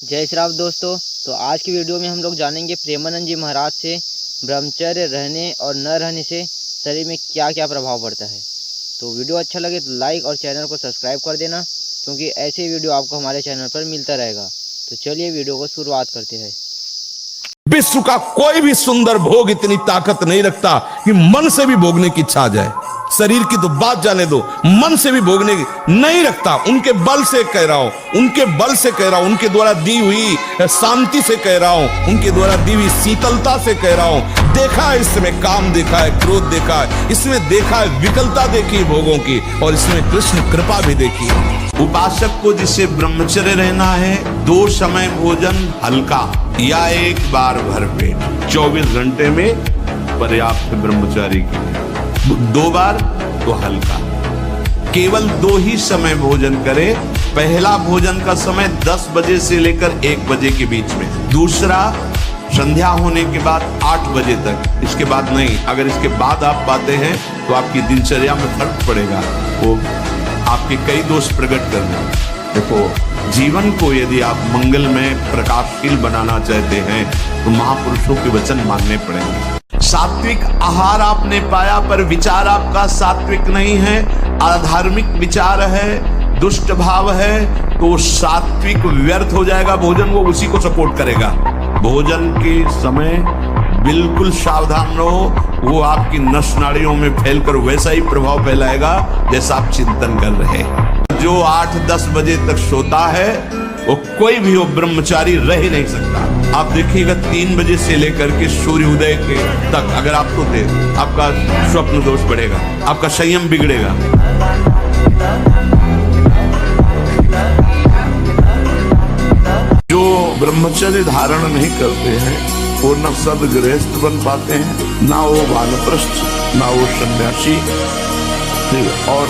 जय श्री राम दोस्तों। तो आज की वीडियो में हम लोग जानेंगे प्रेमानंद जी महाराज से ब्रह्मचर्य रहने और न रहने से शरीर में क्या क्या प्रभाव पड़ता है। तो वीडियो अच्छा लगे तो लाइक और चैनल को सब्सक्राइब कर देना, क्योंकि ऐसे वीडियो आपको हमारे चैनल पर मिलता रहेगा। तो चलिए वीडियो को शुरुआत करते हैं। विश्व का कोई भी सुंदर भोग इतनी ताकत नहीं रखता कि मन से भी भोगने की इच्छा आ जाए। शरीर की तो बात जाने दो, मन से भी भोगने की नहीं रखता। उनके बल से कह रहा हूं, उनके बल से कह रहा हूं, उनके द्वारा दी हुई शांति से कह रहा हूं, उनके द्वारा दी हुई शीतलता से कह रहा हूं। देखा है इसमें काम, देखा है क्रोध, देखा है इसमें, देखा है विकलता देखी है भोगों की, और इसमें कृष्ण कृपा भी देखी है। उपासक को जिसे ब्रह्मचर्य रहना है, 2 समय भोजन हल्का या 1 बार भरपेट 24 घंटे में पर्याप्त ब्रह्मचारी के लिए, 2 बार तो हल्का। केवल 2 ही समय भोजन करे। पहला भोजन का समय 10 बजे से लेकर 1 बजे के बीच में, दूसरा संध्या होने के बाद 8 बजे तक। इसके बाद नहीं। अगर इसके बाद आप पाते हैं तो आपकी दिनचर्या में फर्क पड़ेगा, वो आपके कई दोष प्रकट करना। देखो, जीवन को यदि आप मंगलमय प्रकाशशील बनाना चाहते हैं तो महापुरुषों के वचन मानने पड़ेंगे। सात्विक आहार आपने पाया, पर विचार आपका सात्विक नहीं है, अधार्मिक विचार है, दुष्ट भाव है, तो सात्विक व्यर्थ हो जाएगा भोजन, वो उसी को सपोर्ट करेगा। भोजन के समय बिल्कुल सावधान रहो, वो आपकी नस नाड़ियों में फैलकर वैसा ही प्रभाव फैलाएगा जैसा आप चिंतन कर रहे हैं। जो 8-10 बजे तक सोता है वो कोई भी हो ब्रह्मचारी रह ही नहीं सकता। आप देखिएगा 3 बजे से लेकर के सूर्योदय के तक अगर आप सोते, आपका स्वप्न दोष बढ़ेगा, आपका संयम बिगड़ेगा। जो ब्रह्मचर्य धारण नहीं करते हैं वो न सदगृहस्थ बन पाते हैं, ना वो वानप्रस्थ, ना वो सन्यासी। और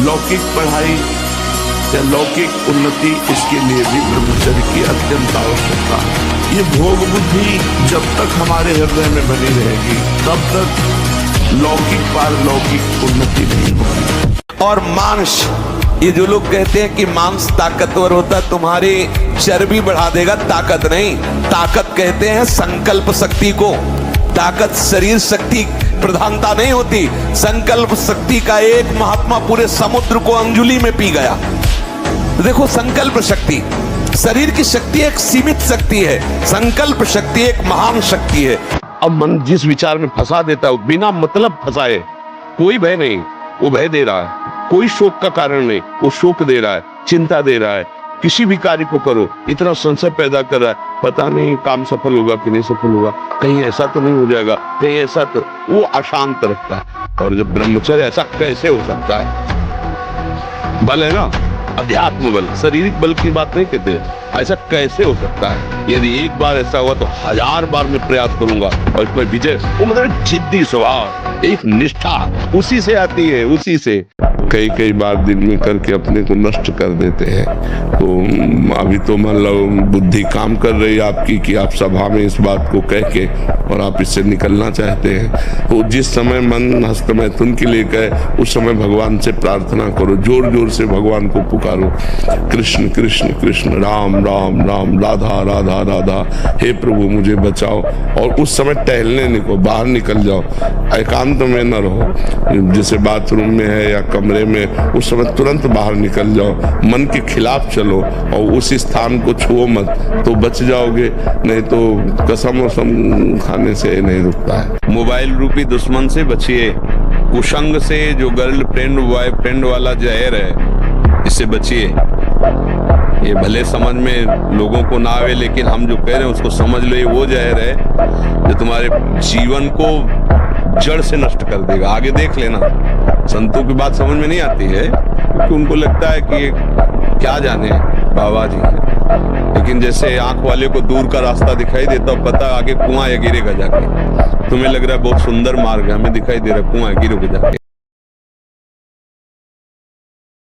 लौकिक पढ़ाई या लौकिक उन्नति, इसके लिए भी ब्रह्मचर्य की अत्यंत आवश्यकता है। ये भोग बुद्धि जब तक हमारे हृदय में बनी रहेगी तब तक लौकिक पारलौकिक उन्नति नहीं होगी। और मांस, ये जो लोग कहते हैं कि मांस ताकतवर होता है, तुम्हारी चर्बी बढ़ा देगा, ताकत नहीं। ताकत कहते हैं संकल्प शक्ति को। ताकत शरीर शक्ति प्रधानता नहीं होती। संकल्प शक्ति का एक महात्मा पूरे समुद्र को अंजुली में पी गया। देखो, संकल्प शक्ति, शरीर की शक्ति एक सीमित शक्ति है, संकल्प शक्ति एक महान शक्ति है। अब मन जिस विचार में फंसा देता है, बिना मतलब फंसाए, कोई भय नहीं, वो भय दे रहा है। कोई शोक का कारण नहीं, वो शोक दे रहा है, चिंता दे रहा है। किसी भी कार्य को करो, इतना संशय पैदा कर रहा है, पता नहीं काम सफल होगा कि नहीं सफल होगा, कहीं ऐसा तो नहीं हो जाएगा, कहीं ऐसा तो, वो अशांत रखता है। और जब ब्रह्मचर्य, ऐसा कैसे हो सकता है? बल है ना, अध्यात्म बल, शारीरिक बल की बात नहीं कहते, ऐसा कैसे हो सकता है? यदि एक बार ऐसा हुआ तो 1000 बार मैं प्रयास करूंगा। और इसमें विजय, वो मतलब जिद्दी स्वभाव, एक निष्ठा उसी से आती है, उसी से। कई बार दिन में करके अपने को नष्ट कर देते हैं। तो अभी तो मान लो बुद्धि काम कर रही है आपकी कि आप सभा में इस बात को कह के और आप इससे निकलना चाहते हैं, तो जिस समय मन हस्त मैथुन के लिए कहे उस समय भगवान से प्रार्थना करो, जोर जोर से भगवान को पुकारो, कृष्ण कृष्ण कृष्ण, राम राम राम, राधा राधा राधा, हे प्रभु मुझे बचाओ। और उस समय टहलने निकलो, बाहर निकल जाओ, एकांत में न रहो। जैसे बाथरूम में है या कमरे में, उस समय तुरंत बाहर निकल जाओ, मन के खिलाफ चलो और उस स्थान को छुओ मत, तो बच जाओगे। नहीं तो कसम वसम खाने से नहीं रुकता है। मोबाइल रूपी दुश्मन से बचिए, कुसंग से, जो गर्लफ्रेंड बॉयफ्रेंड वाला जहर है, इससे बचिए। ये भले समझ में लोगों को ना आवे, लेकिन हम जो कह रहे हैं उसको समझ लो। ये वो जहर है जो तुम्हारे जीवन को जड़ से नष्ट कर देगा। आगे देख लेना, संतों की बात समझ में नहीं आती है क्योंकि उनको लगता है कि क्या जाने बाबा जी है, लेकिन जैसे आंख वाले को दूर का रास्ता दिखाई देता, पता आगे कुआं है, गिरेगा जाके। तुम्हें लग रहा है बहुत सुंदर मार्ग है, हमें दिखाई दे रहा है कुआं है, गिरोगे जाके।